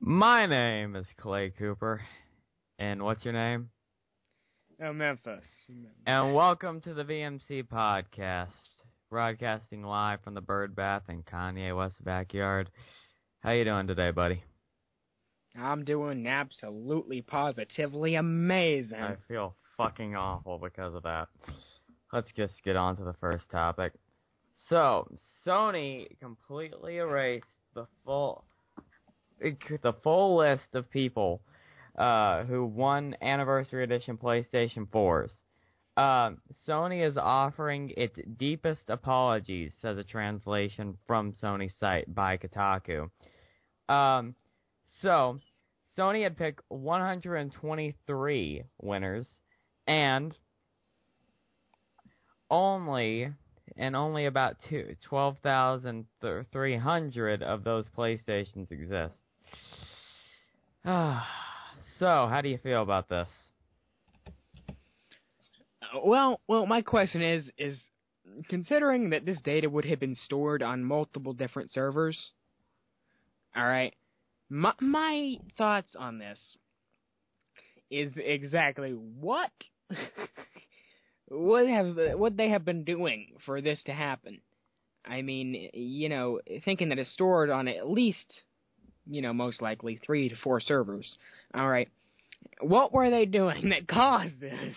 My name is Clay Cooper, and what's your name? Memphis. And welcome to the VMC Podcast, broadcasting live from the Bird Bath in Kanye West's backyard. How you doing today, buddy? I'm doing absolutely positively amazing. I feel fucking awful because of that. Let's just get on to the first topic. So, Sony completely erased the full list of people who won Anniversary Edition PlayStation 4s. Sony is offering its deepest apologies, says a translation from Sony's site by Kotaku. So, Sony had picked 123 winners, and only about 12,300 of those PlayStations exist. So, how do you feel about this? Well, my question is considering that this data would have been stored on multiple different servers, all right, my thoughts on this is exactly what what they have been doing for this to happen. I mean, thinking that it's stored on at least, most likely 3 to 4 servers. All right. What were they doing that caused this?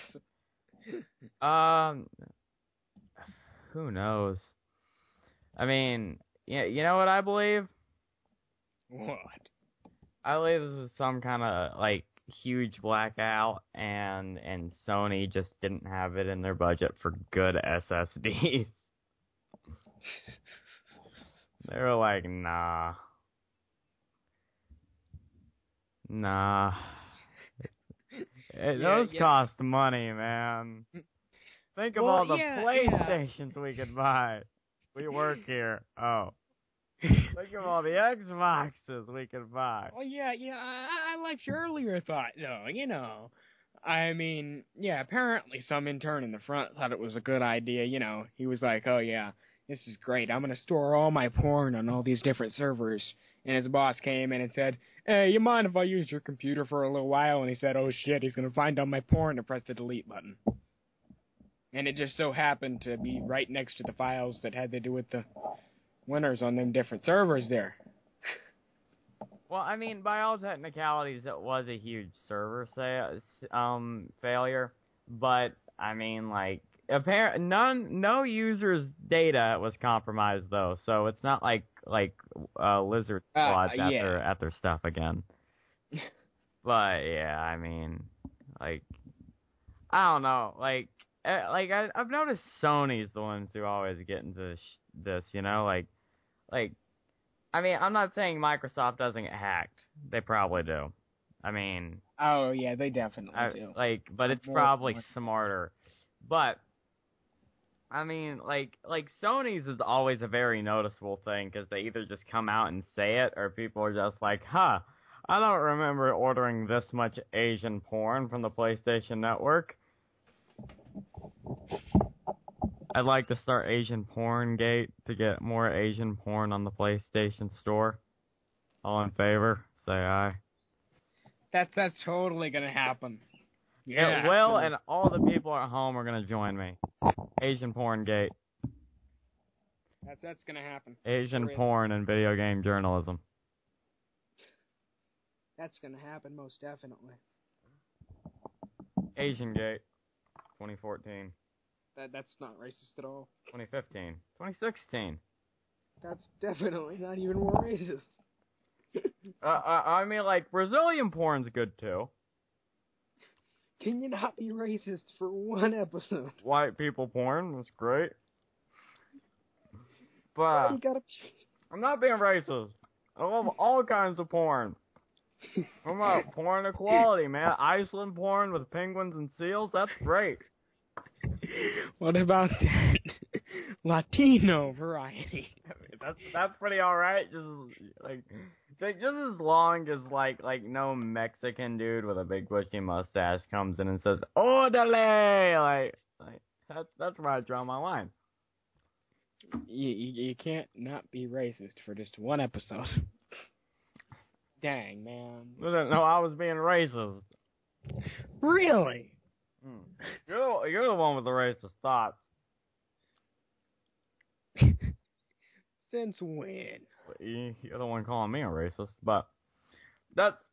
Who knows? I mean, you know what I believe? What? I believe this was some kind of, huge blackout, and Sony just didn't have it in their budget for good SSDs. They were like, nah. Those cost money, man. Think of all the PlayStations we could buy. We work here. Oh. Think of all the Xboxes we could buy. Well, I liked your earlier thought, though, I mean, apparently some intern in the front thought it was a good idea, He was like, oh, yeah, this is great. I'm going to store all my porn on all these different servers. And his boss came in and said, hey, you mind if I use your computer for a little while? And he said, oh, shit, he's going to find all my porn and press the delete button. And it just so happened to be right next to the files that had to do with the winners on them different servers there. Well, I mean, by all technicalities, it was a huge server failure. But I mean, no user's data was compromised though, so it's not like Lizard Squad's at their stuff again. But yeah, I mean, I don't know, I've noticed Sony's the ones who always get into this, I mean, I'm not saying Microsoft doesn't get hacked. They probably do. I mean... Oh, yeah, they definitely do. But it's probably smarter. But, I mean, Sony's is always a very noticeable thing, because they either just come out and say it, or people are just like, I don't remember ordering this much Asian porn from the PlayStation Network. I'd like to start Asian Porn Gate to get more Asian porn on the PlayStation Store. All in favor? Say aye. That's totally gonna happen. Yeah, it will, and all the people at home are gonna join me. Asian Porn Gate. That's gonna happen. Asian porn and video game journalism. That's gonna happen, most definitely. Asian Gate. 2014. That's not racist at all. 2015. 2016. That's definitely not even more racist. I mean, Brazilian porn's good, too. Can you not be racist for one episode? White people porn was great. But, I'm not being racist. I love all kinds of porn. I'm about porn equality, man. Iceland porn with penguins and seals, that's great. What about that Latino variety? That's pretty alright. Just as long as no Mexican dude with a big bushy mustache comes in and says "Orderly," that's where I draw my line. You can't not be racist for just one episode. Dang, man. No, I was being racist. Really? You're the one with the racist thoughts. Since when? You're the one calling me a racist, but that's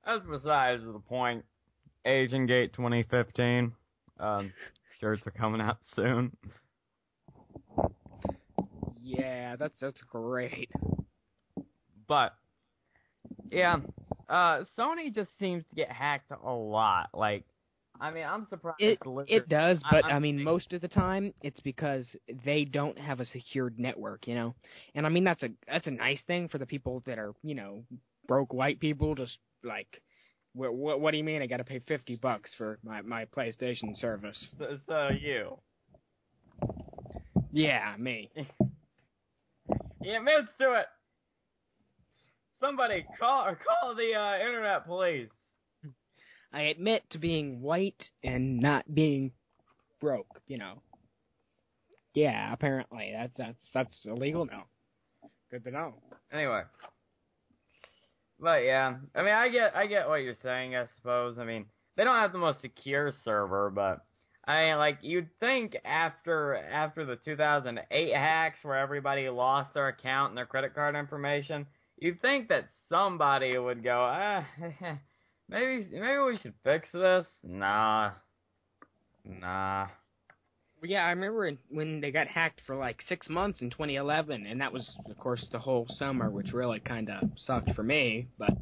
besides the point. Asian Gate 2015. Shirts are coming out soon. Yeah, that's great. But yeah, Sony just seems to get hacked a lot. Like, I mean, I'm surprised. It does, but I mean, most of the time it's because they don't have a secured network, you know. And I mean, that's a nice thing for the people that are, you know, broke white people. Just like, what do you mean? I got to pay $50 for my PlayStation service? So you? Yeah, me. He admits to it. Somebody call the internet police. I admit to being white and not being broke, you know. Yeah, apparently that's illegal now. Good to know. Anyway. But yeah, I mean, I get what you're saying, I suppose. I mean, they don't have the most secure server, but I mean, like, you'd think after the 2008 hacks where everybody lost their account and their credit card information, you'd think that somebody would go, maybe we should fix this. Nah. Yeah, I remember when they got hacked for like 6 months in 2011, and that was, of course, the whole summer, which really kind of sucked for me. But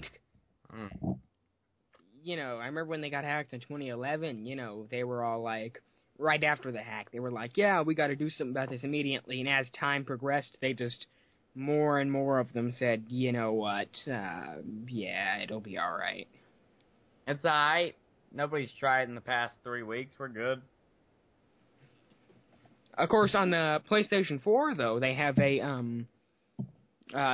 you know, I remember when they got hacked in 2011. You know, they were all like, right after the hack, they were like, "Yeah, we got to do something about this immediately." And as time progressed, they just more and more of them said, "You know what? Yeah, it'll be all right." It's alright. Nobody's tried in the past 3 weeks. We're good. Of course, on the PlayStation 4, though, they have a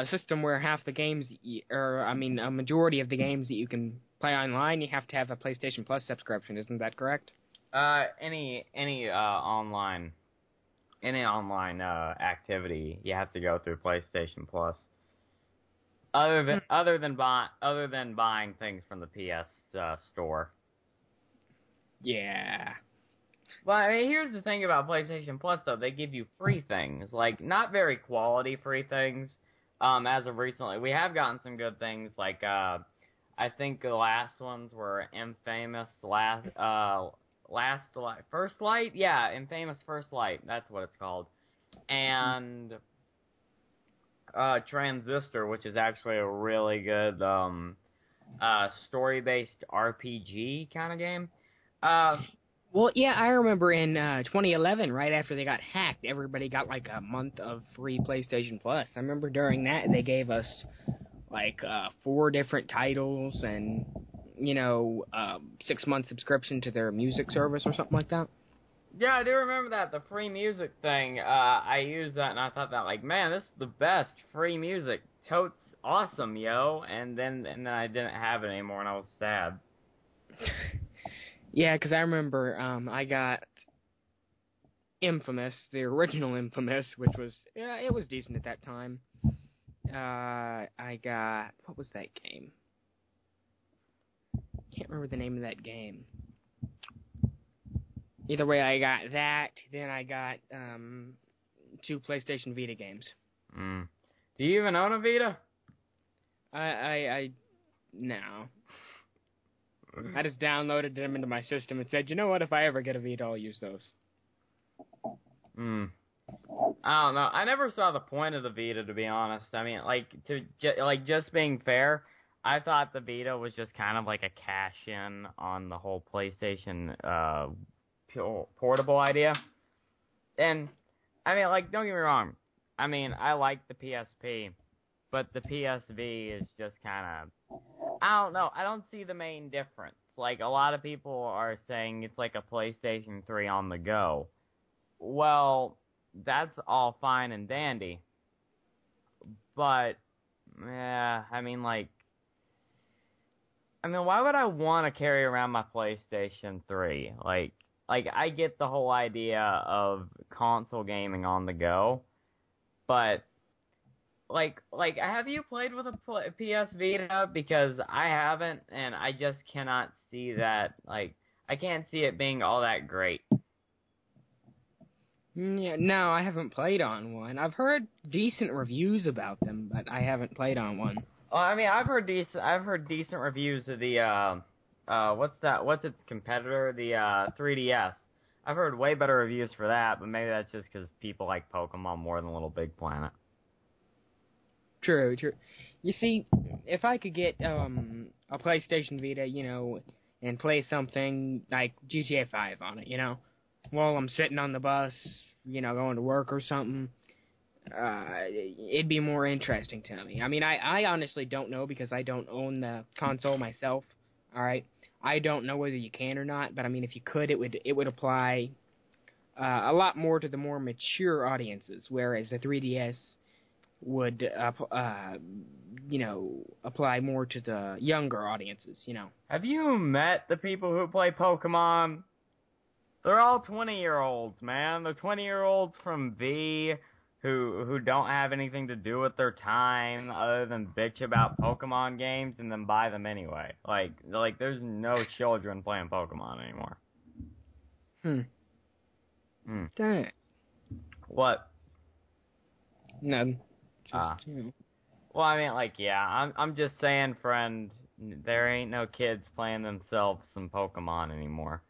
system where half the games, a majority of the games that you can play online, you have to have a PlayStation Plus subscription. Isn't that correct? Any online activity, you have to go through PlayStation Plus. Other than buying things from the PS store. Yeah. Well, I mean, here's the thing about PlayStation Plus, though. They give you free things. Like, not very quality free things, as of recently. We have gotten some good things, like, I think the last ones were Infamous First Light? Yeah, Infamous First Light. That's what it's called. And Transistor, which is actually a really good story-based RPG kind of game. Well, yeah, I remember in 2011, right after they got hacked, everybody got like a month of free PlayStation Plus. I remember during that they gave us like 4 different titles and, you know, 6-month subscription to their music service or something like that. Yeah, I do remember that, the free music thing. I used that and I thought that, like, man, this is the best free music. Totes awesome, yo. And then I didn't have it anymore and I was sad. Yeah, because I remember I got Infamous, the original Infamous, which was, it was decent at that time. I got, what was that game? Can't remember the name of that game. Either way, I got that, then I got 2 PlayStation Vita games. Do you even own a Vita? No. I just downloaded them into my system and said, you know what, if I ever get a Vita, I'll use those. I don't know. I never saw the point of the Vita, to be honest. I mean, just being fair, I thought the Vita was just kind of like a cash-in on the whole PlayStation portable idea. And, I mean, like, don't get me wrong. I mean, I like the PSP, but the PSV is just kind of, I don't know. I don't see the main difference. Like, a lot of people are saying it's like a PlayStation 3 on the go. Well, that's all fine and dandy. But, yeah, I mean, why would I want to carry around my PlayStation 3? Like, I get the whole idea of console gaming on the go, but, have you played with a PS Vita? Because I haven't, and I just cannot see that. Like, I can't see it being all that great. Yeah, no, I haven't played on one. I've heard decent reviews about them, but I haven't played on one. Well, I mean, I've heard decent reviews of the what's its competitor, the 3DS. I've heard way better reviews for that, but maybe that's just because people like Pokemon more than Little Big Planet. True. You see, if I could get a PlayStation Vita, and play something like GTA 5 on it, while I'm sitting on the bus, going to work or something, it'd be more interesting to me. I mean, I honestly don't know because I don't own the console myself. All right, I don't know whether you can or not, but I mean, if you could, it would apply a lot more to the more mature audiences, whereas the 3DS would apply more to the younger audiences. Have you met the people who play Pokemon? They're all 20-year-olds, man. They're 20-year-olds from V who don't have anything to do with their time other than bitch about Pokemon games and then buy them anyway. Like there's no children playing Pokemon anymore. Dang it. What? None. Well, I mean, I'm just saying, friend, there ain't no kids playing themselves some Pokemon anymore.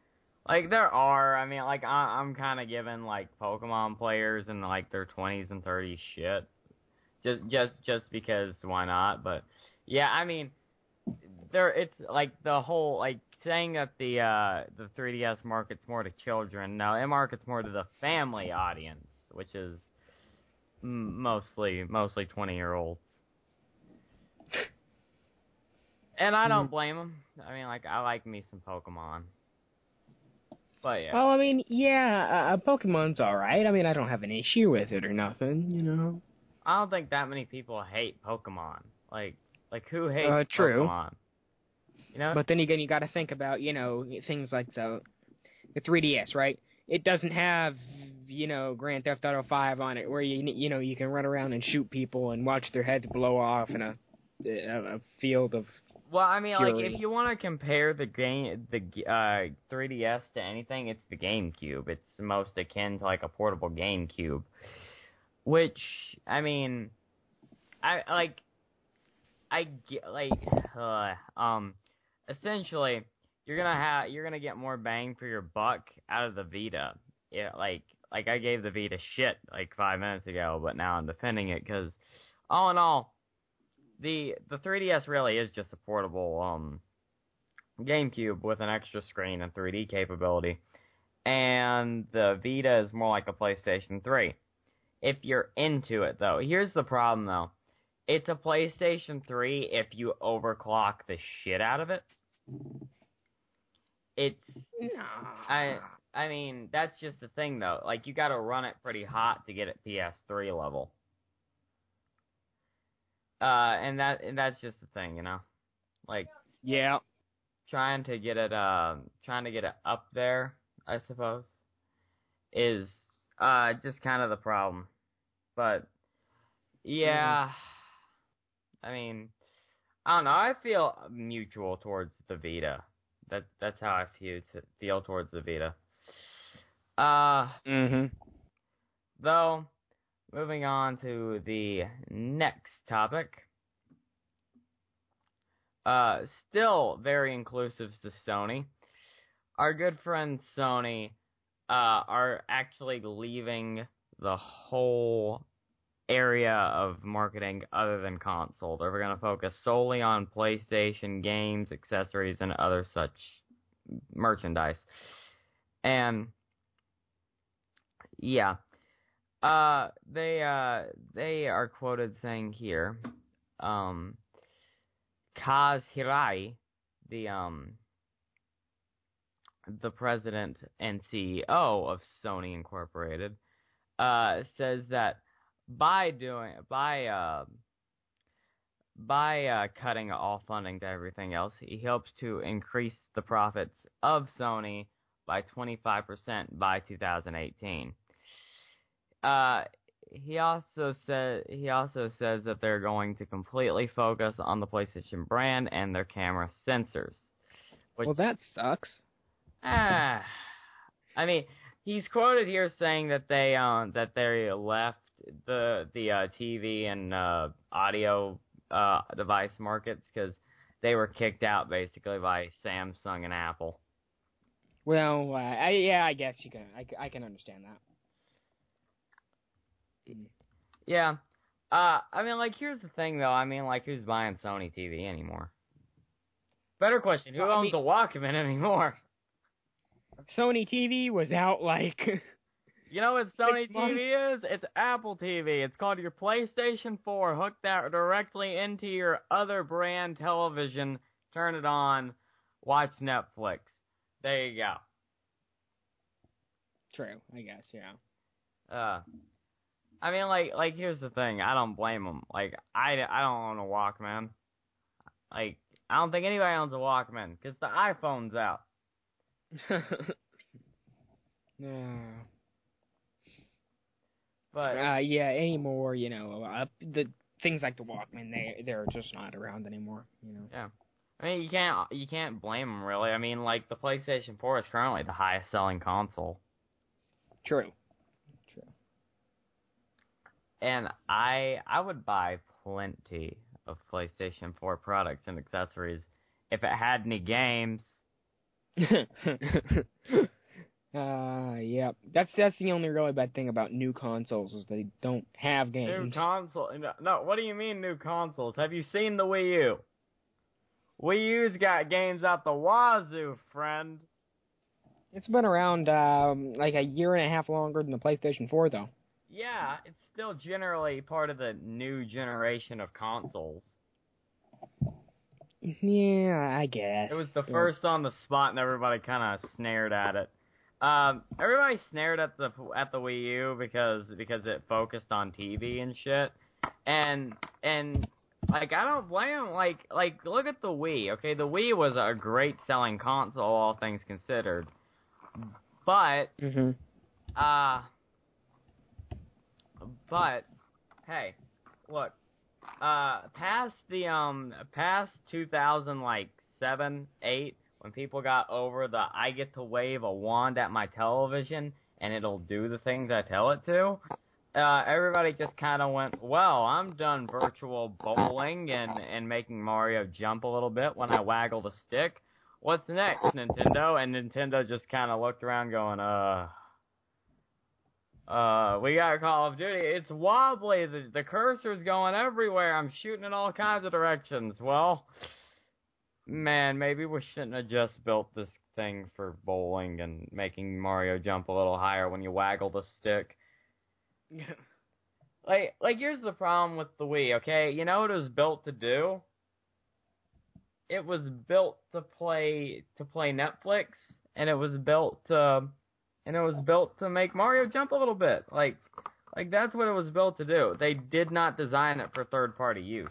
Like, there are, I mean, I'm kind of giving, Pokemon players in, their 20s and 30s shit. Just because, why not? But, yeah, I mean, it's, the whole, saying that the 3DS markets more to children. No, it markets more to the family audience, which is mostly 20-year-olds. And I don't blame them. I mean, I like me some Pokemon. But yeah. Oh, I mean, yeah, Pokemon's alright. I mean, I don't have an issue with it or nothing, I don't think that many people hate Pokemon. Like who hates true. Pokemon? But then again, you gotta think about, things like the 3DS, right? It doesn't have, Grand Theft Auto 5 on it, where you can run around and shoot people and watch their heads blow off in a field of. Well, I mean, fury. if you want to compare the 3DS to anything, it's the GameCube. It's the most akin to a portable GameCube, which I mean, essentially, you're gonna get more bang for your buck out of the Vita. Yeah, like I gave the Vita shit 5 minutes ago, but now I'm defending it because, all in all, the 3DS really is just a portable GameCube with an extra screen and 3D capability, and the Vita is more like a PlayStation 3. If you're into it, though, here's the problem, though. It's a PlayStation 3 if you overclock the shit out of it. I mean, that's just the thing, though. You gotta run it pretty hot to get it PS3 level. And that's just the thing, Yeah. Trying to get it up there, I suppose, is just kind of the problem. But yeah, I mean, I don't know. I feel mutual towards the Vita. That's how I feel towards the Vita. Though, moving on to the next topic. Still very inclusive to Sony. Our good friends Sony are actually leaving the whole area of marketing other than console. They're going to focus solely on PlayStation games, accessories, and other such merchandise. And yeah, they are quoted saying here, Kaz Hirai, the president and CEO of Sony Incorporated, says that by cutting all funding to everything else, he hopes to increase the profits of Sony by 25% by 2018. he also says that they're going to completely focus on the PlayStation brand and their camera sensors. Well, that sucks. I mean, he's quoted here saying that they left the TV and audio device markets because they were kicked out basically by Samsung and Apple. Well, I guess I can understand that. Yeah. I mean, like, here's the thing, though. I mean, like, who's buying Sony TV anymore? Better question, who owns a Walkman anymore? Sony TV was out, like... You know what Sony TV is? It's Apple TV. It's called your PlayStation 4. Hook that directly into your other brand television. Turn it on. Watch Netflix. There you go. True, I guess, yeah. I mean, like, here's the thing. I don't blame them. Like, I don't own a Walkman. Like, I don't think anybody owns a Walkman, because the iPhone's out. No. But yeah, anymore, you know, the things like the Walkman, they're just not around anymore, you know. Yeah. I mean, you can't blame them, really. I mean, like, the PlayStation 4 is currently the highest selling console. True. And I would buy plenty of PlayStation 4 products and accessories if it had any games. Yeah. That's the only really bad thing about new consoles is they don't have games. New console? No, what do you mean new consoles? Have you seen the Wii U? Wii U's got games out the wazoo, friend. It's been around, like a year and a half longer than the PlayStation 4, though. Yeah, it's still generally part of the new generation of consoles. Yeah, I guess. It was the first on the spot, and everybody kind of snared at it. Everybody snared at the Wii U because it focused on TV and shit. And like, I don't blame them. Like look at the Wii. Okay, the Wii was a great selling console, all things considered. But But hey, look, past 2007, 8, when people got over the I get to wave a wand at my television and it'll do the things I tell it to, everybody just kind of went, well, I'm done virtual bowling and making Mario jump a little bit when I waggle the stick. What's next, Nintendo? And Nintendo just kind of looked around going, we got Call of Duty. It's wobbly. The cursor's going everywhere. I'm shooting in all kinds of directions. Well, man, maybe we shouldn't have just built this thing for bowling and making Mario jump a little higher when you waggle the stick. Like, here's the problem with the Wii, okay? You know what it was built to do? It was built to play Netflix, and it was built to make Mario jump a little bit. Like that's what it was built to do. They did not design it for third-party use.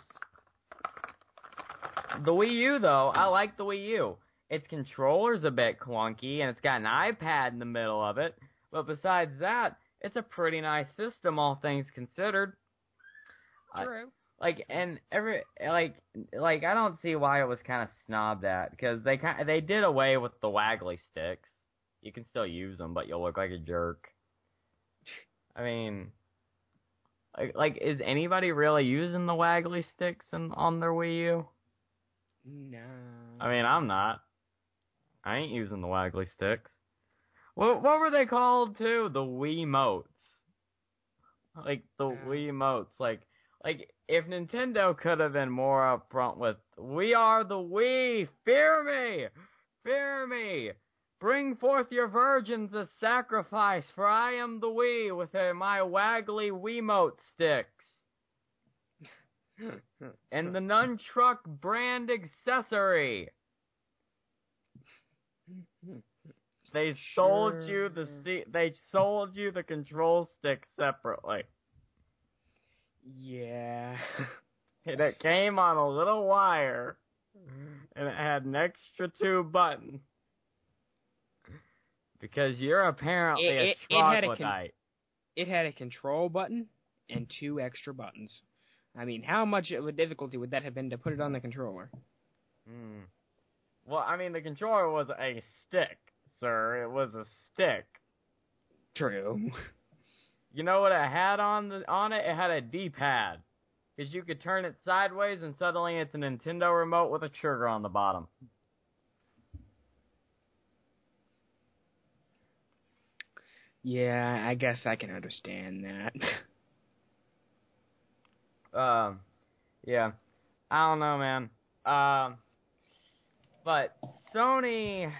The Wii U, though, I like the Wii U. Its controller's a bit clunky, and it's got an iPad in the middle of it. But besides that, it's a pretty nice system, all things considered. True. I don't see why it was kind of snobbed at, because they did away with the waggly sticks. You can still use them, but you'll look like a jerk. I mean, like, is anybody really using the waggly sticks on their Wii U? No. I mean, I'm not. I ain't using the waggly sticks. What were they called, too? The Wiimotes. Like, the Wiimotes. Like, if Nintendo could have been more upfront with, we are the Wii! Fear me! Fear me! Bring forth your virgins as sacrifice, for I am the Wii with my waggly Wiimote sticks. And the Nunchuck brand accessory. They sold you the control stick separately. Yeah. And it came on a little wire, and it had an extra 2 buttons. Because you're apparently a troglodyte. It had a control button? and 2 extra buttons. I mean, how much of a difficulty would that have been to put it on the controller? Well, I mean, the controller was a stick, sir. It was a stick. True. You know what it had on it? It had a D-pad. Because you could turn it sideways, and suddenly it's a Nintendo remote with a trigger on the bottom. Yeah, I guess I can understand that. Yeah. I don't know, man. But Sony,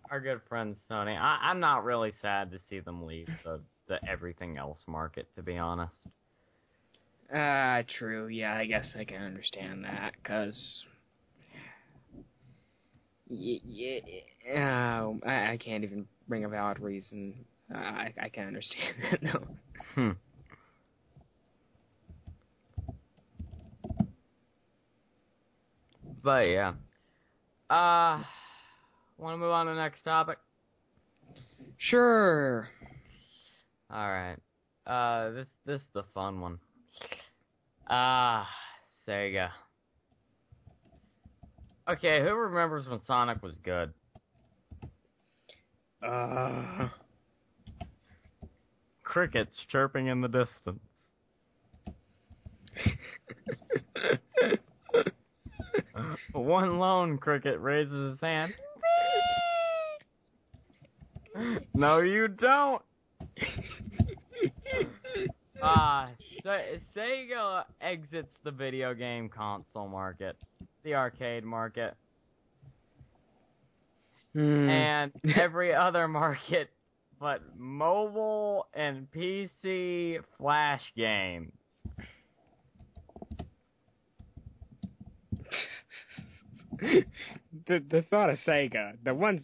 our good friend Sony, I'm not really sad to see them leave the everything else market, to be honest. True. Yeah, I guess I can understand that, because... I can't even bring a valid reason. I can understand that, no. But, yeah. Want to move on to the next topic? Sure. Alright. This is the fun one. Sega. Okay, who remembers when Sonic was good? Crickets chirping in the distance. One lone cricket raises his hand. No, you don't. Sega exits the video game console market, the arcade market, and every other market but mobile and PC flash games. The thought of Sega, the once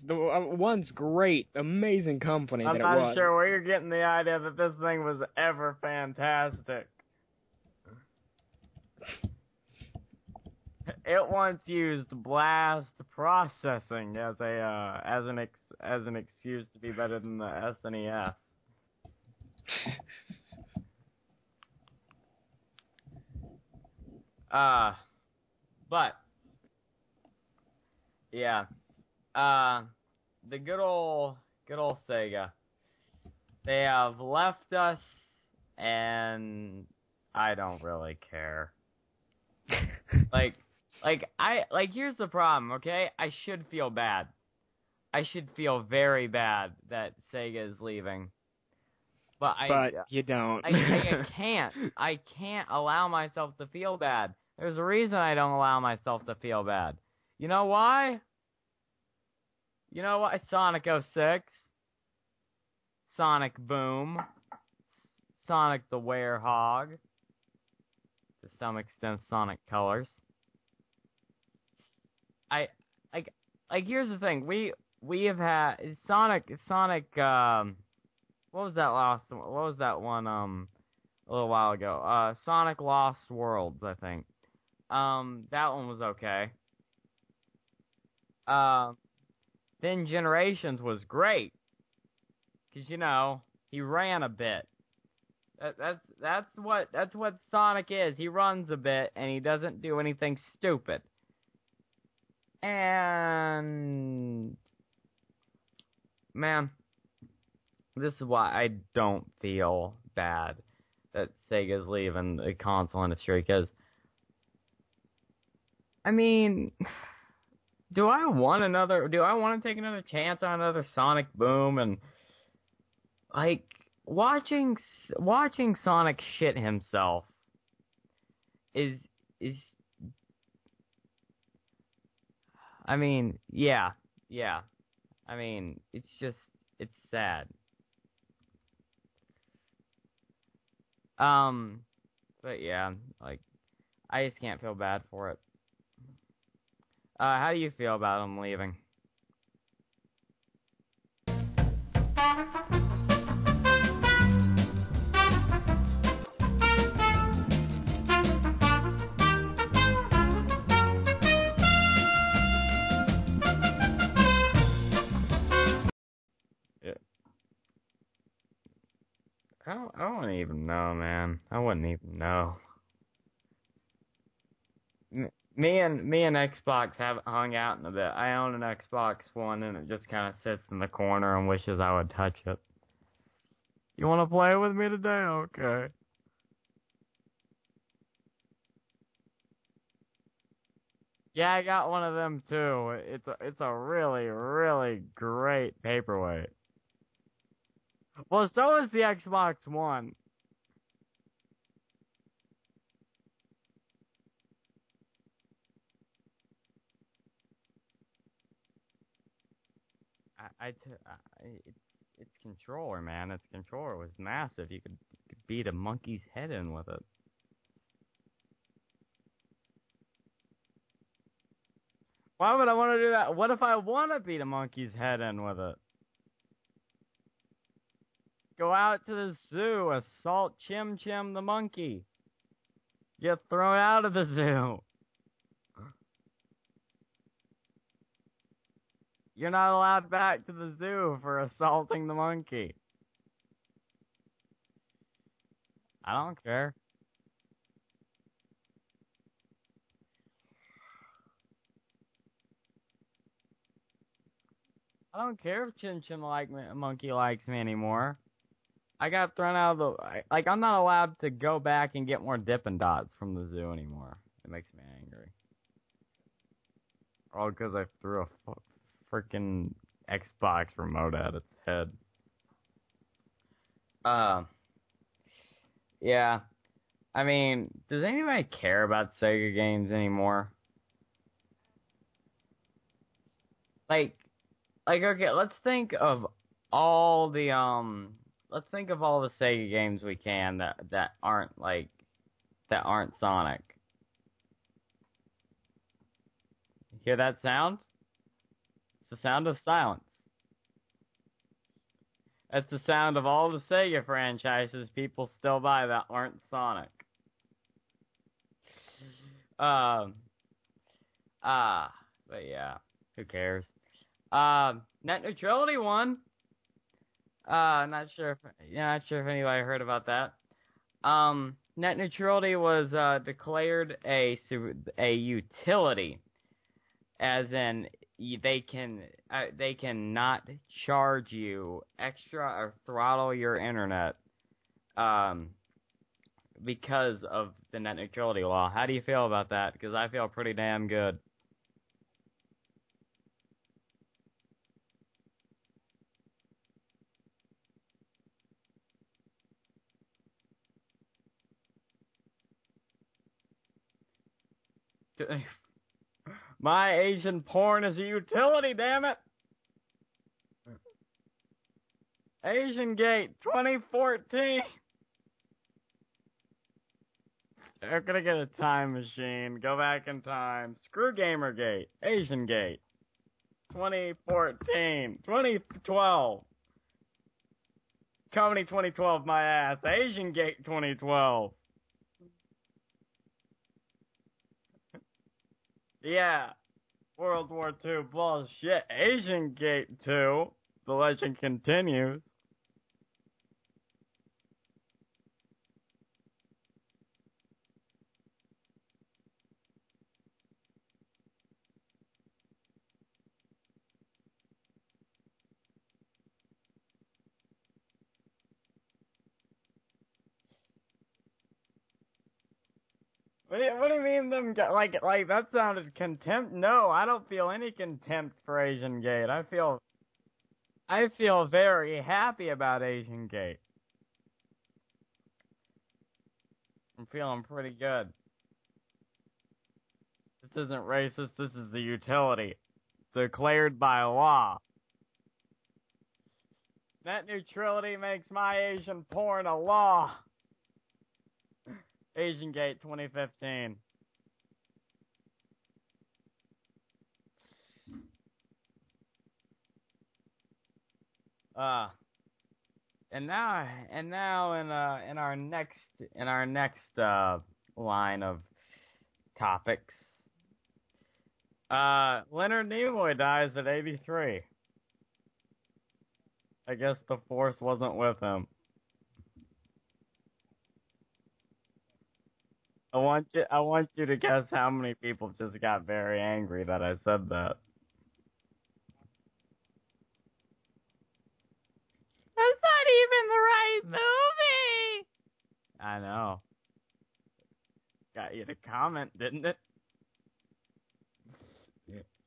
great, amazing company that it was. I'm not sure where you're getting the idea that this thing was ever fantastic. It once used blast processing as an excuse to be better than the SNES. But yeah, the good old Sega. They have left us, and I don't really care. Here's the problem, okay? I should feel bad. I should feel very bad that Sega is leaving. But you don't. I can't. I can't allow myself to feel bad. There's a reason I don't allow myself to feel bad. You know why? Sonic 06, Sonic Boom, Sonic the Werehog, to some extent Sonic Colors. Here's the thing. We have had Sonic what was that one a little while ago? Sonic Lost Worlds, I think. That one was okay. Then Generations was great. 'Cause he ran a bit. That's what Sonic is. He runs a bit and he doesn't do anything stupid. And man, this is why I don't feel bad that Sega's leaving the console industry, because I mean, do I want to take another chance on another Sonic Boom? And watching Sonic shit himself is I mean, yeah. I mean, it's sad. But yeah, I just can't feel bad for it. How do you feel about him leaving? I wouldn't even know, man. I wouldn't even know. Me and Xbox haven't hung out in a bit. I own an Xbox One, and it just kind of sits in the corner and wishes I would touch it. You want to play with me today? Okay. Yeah, I got one of them too. It's a really, really great paperweight. Well, so is the Xbox One. It's controller, man. Its controller was massive. You could beat a monkey's head in with it. Why would I want to do that? What if I want to beat a monkey's head in with it? Go out to the zoo, assault Chim Chim the monkey. Get thrown out of the zoo. You're not allowed back to the zoo for assaulting the monkey. I don't care. I don't care if Chim Chim monkey likes me anymore. I got thrown out of the... I'm not allowed to go back and get more Dippin' Dots from the zoo anymore. It makes me angry. All because I threw a freaking Xbox remote at its head. Yeah. I mean, does anybody care about Sega games anymore? Okay, let's think of all the Sega games we can that aren't Sonic. Hear that sound? It's the sound of silence. That's the sound of all the Sega franchises people still buy that aren't Sonic. But yeah, who cares? Net neutrality won. Not sure if anybody heard about that. Net neutrality was declared a utility, as in they cannot charge you extra or throttle your internet because of the net neutrality law. How do you feel about that? Because I feel pretty damn good. My Asian porn is a utility, damn it! Asian Gate 2014. They're gonna get a time machine. Go back in time. Screw Gamergate. Asian Gate 2014. 2012. Comedy 2012, my ass. Asian Gate 2012. Yeah. World War II bullshit. Asian Gate 2. The legend continues. What do you mean them like that sounded contempt? No, I don't feel any contempt for Asian Gate. I feel very happy about Asian Gate. I'm feeling pretty good. This isn't racist, this is the utility. Declared by law. Net neutrality makes my Asian porn a law. Asian Gate 2015. And now in our next line of topics, Leonard Nimoy dies at 83. I guess the Force wasn't with him. I want you to guess how many people just got very angry that I said that. That's not even the right movie. I know. Got you to comment, didn't it?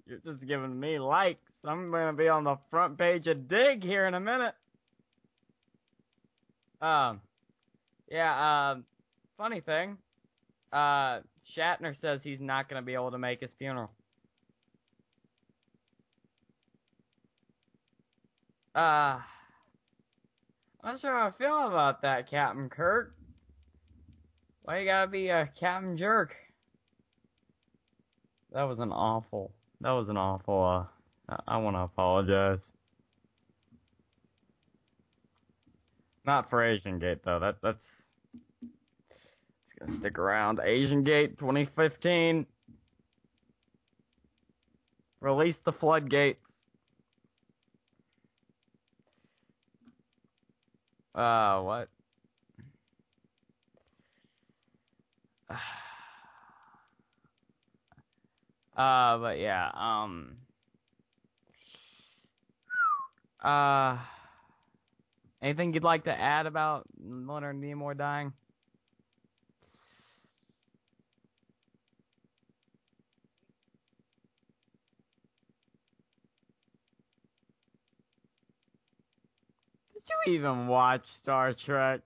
You're just giving me likes. I'm gonna be on the front page of Dig here in a minute. Funny thing. Shatner says he's not gonna be able to make his funeral. I'm not sure how I feel about that, Captain Kirk. Why you gotta be a Captain Jerk? That was an awful, I wanna apologize. Not for Asian Gate, though. That's it's gonna stick around. Asian Gate 2015. Release the floodgates. What? But yeah, anything you'd like to add about Leonard Nimoy dying? Did you even watch Star Trek?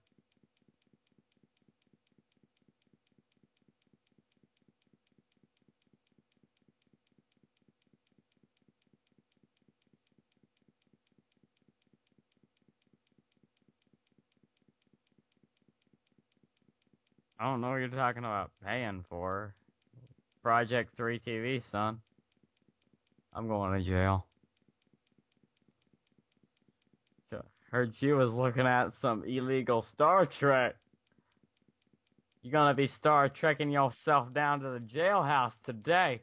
I don't know what you're talking about paying for. Project 3 TV, son. I'm going to jail. Heard you was looking at some illegal Star Trek. You're gonna be Star Trekking yourself down to the jailhouse today.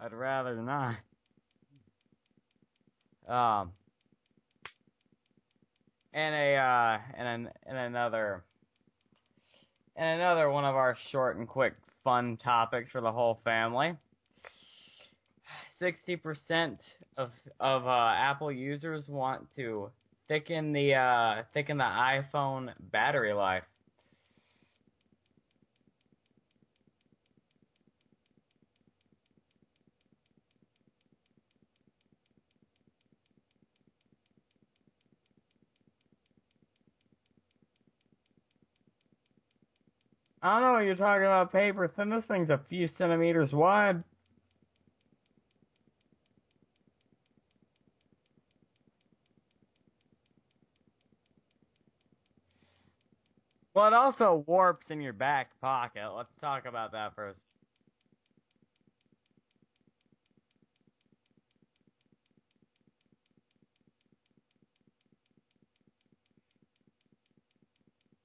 I'd rather not. Another one of our short and quick fun topics for the whole family. 60% of Apple users want to thicken the iPhone battery life. I don't know what you're talking about, paper thin. This thing's a few centimeters wide. Well, it also warps in your back pocket. Let's talk about that first.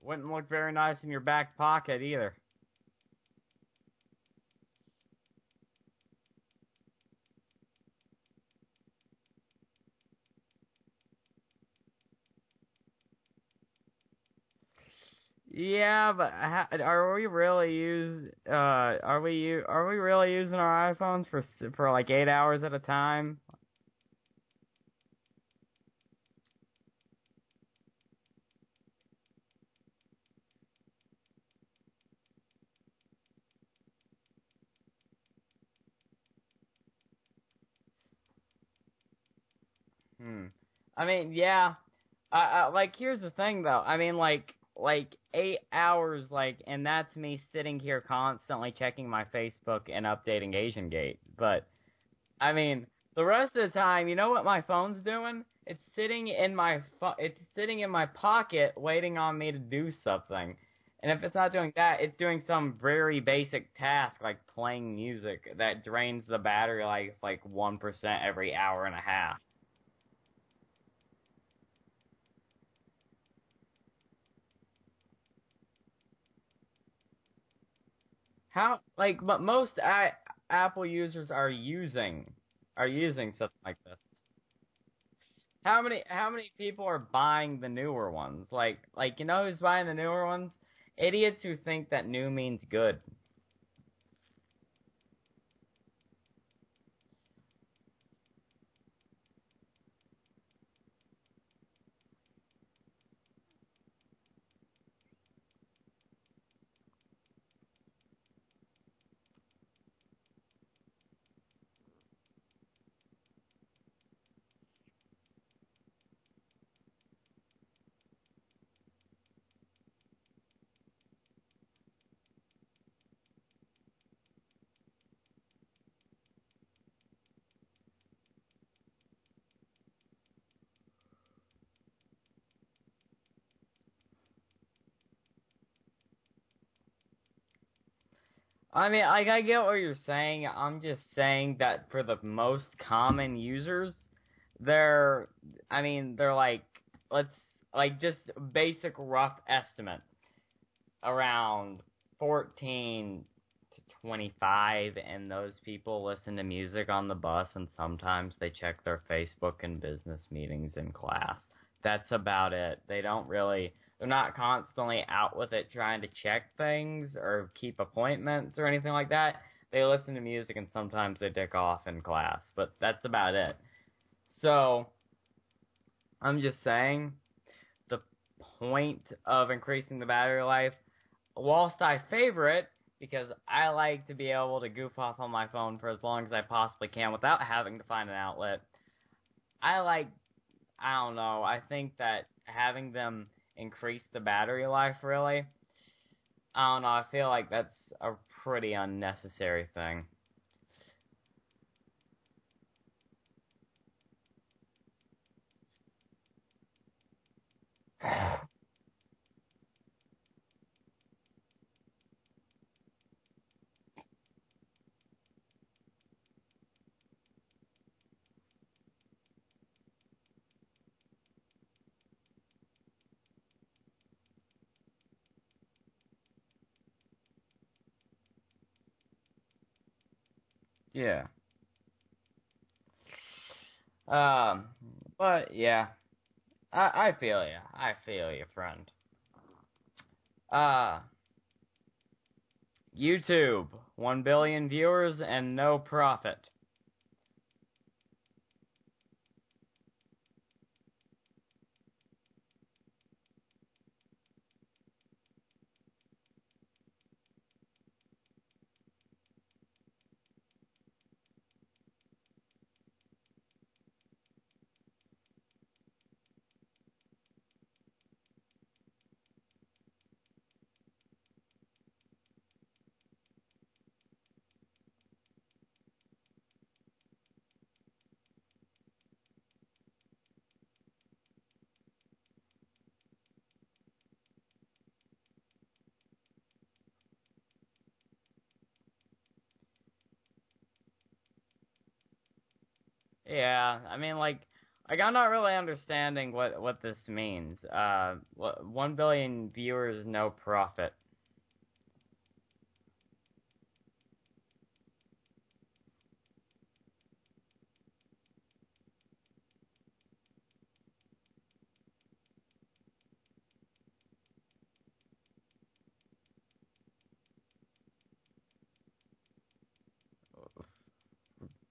Wouldn't look very nice in your back pocket either. Yeah, but are we really using our iPhones for like 8 hours at a time? I mean, yeah. Like, here's the thing, though. I mean, like 8 hours, and that's me sitting here constantly checking my Facebook and updating Asian Gate. But, I mean, the rest of the time, you know what my phone's doing? It's sitting in my pocket, waiting on me to do something. And if it's not doing that, it's doing some very basic task, like playing music, that drains the battery life like 1% every hour and a half. But most Apple users are using something like this. How many people are buying the newer ones? Like, you know who's buying the newer ones? idiots who think that new means good. I mean, like, I get what you're saying. I'm just saying that for the most common users, they're like, just basic rough estimate, around 14 to 25, and those people listen to music on the bus, and sometimes they check their Facebook and business meetings in class. That's about it. They're not constantly out with it trying to check things or keep appointments or anything like that. They listen to music and sometimes they dick off in class, but that's about it. So, I'm just saying, the point of increasing the battery life, whilst I favor it, because I like to be able to goof off on my phone for as long as I possibly can without having to find an outlet, I don't know, I think that having them increase the battery life, really, I don't know, I feel like that's a pretty unnecessary thing. Yeah. But yeah, I feel you. I feel you, friend. YouTube, 1 billion viewers and no profit. Yeah, I mean, I'm not really understanding what this means. 1 billion viewers, no profit.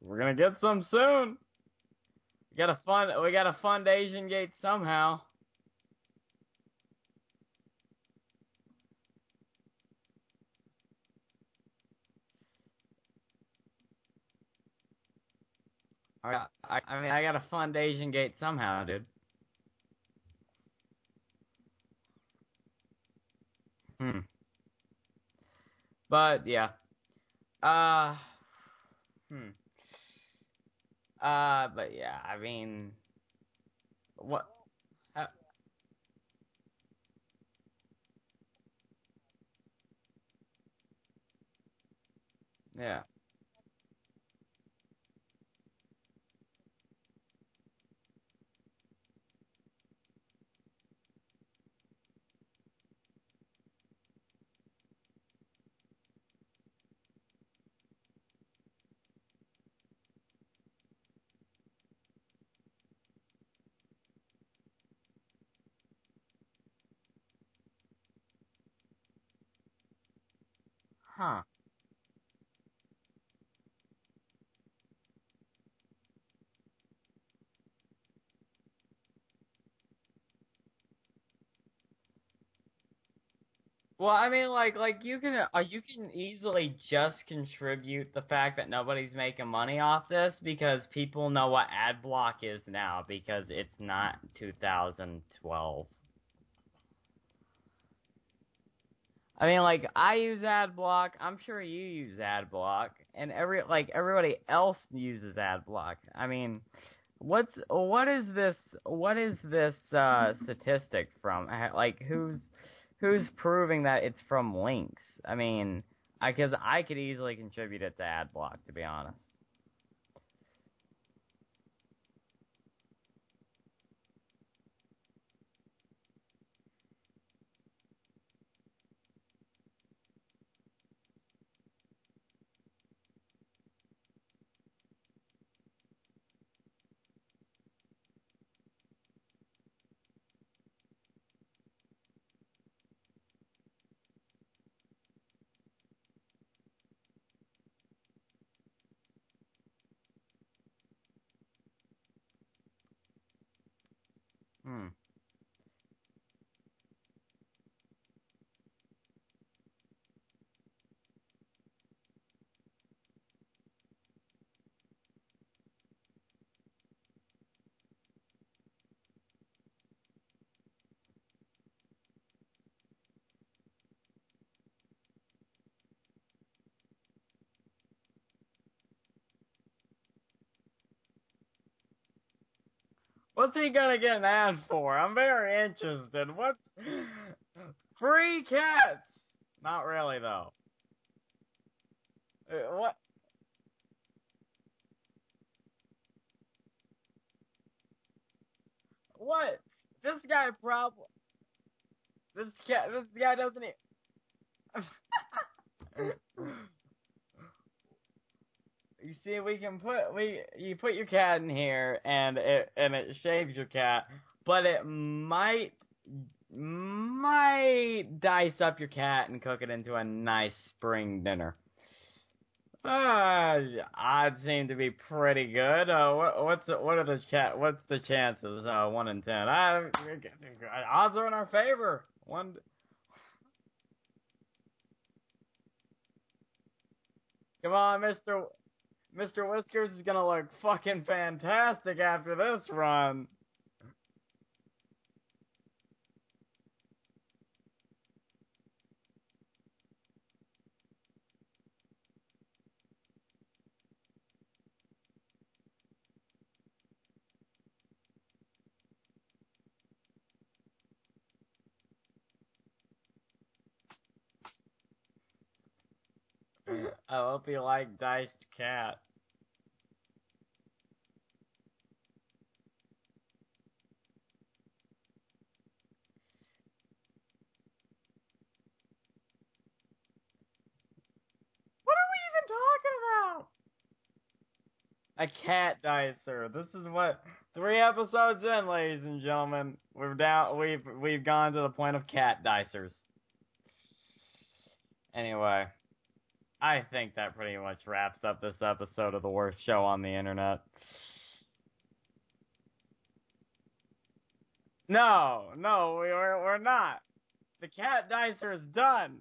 We're gonna get some soon. We gotta fund Asian Gate somehow. I gotta fund Asian Gate somehow, dude. But yeah. Uh. Hmm. But yeah, I mean, what? Uh, yeah. Huh. Well, I mean, you can easily just contribute the fact that nobody's making money off this because people know what ad block is now because it's not 2012. I mean, like, I use ad block. I'm sure you use ad block, and everybody else uses ad block. I mean, what is this? What is this statistic from? Like, who's proving that it's from links? I mean, because I could easily contribute it to ad block, to be honest. Hmm. What's he gonna get an ad for? I'm very interested. What? Free cats? Not really, though. What? What? This guy probably. This guy doesn't. You see, you put your cat in here, and it shaves your cat, but it might dice up your cat and cook it into a nice spring dinner. Odds seem to be pretty good. What's the chances? 1 in 10. Odds are in our favor. Come on, Mr. Whiskers is gonna look fucking fantastic after this run. I hope you like diced cat. What are we even talking about? A cat dicer. This is what 3 episodes in, ladies and gentlemen. We've gone to the point of cat dicers. Anyway, I think that pretty much wraps up this episode of the worst show on the internet. No, we're not. The cat dicer is done.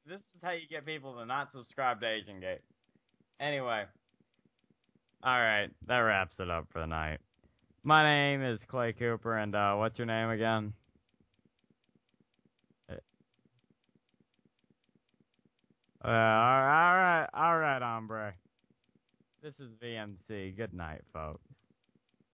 This is how you get people to not subscribe to Agent Gate. Anyway. Alright, that wraps it up for the night. My name is Clay Cooper, and what's your name again? Alright, hombre. This is VMC. Good night, folks.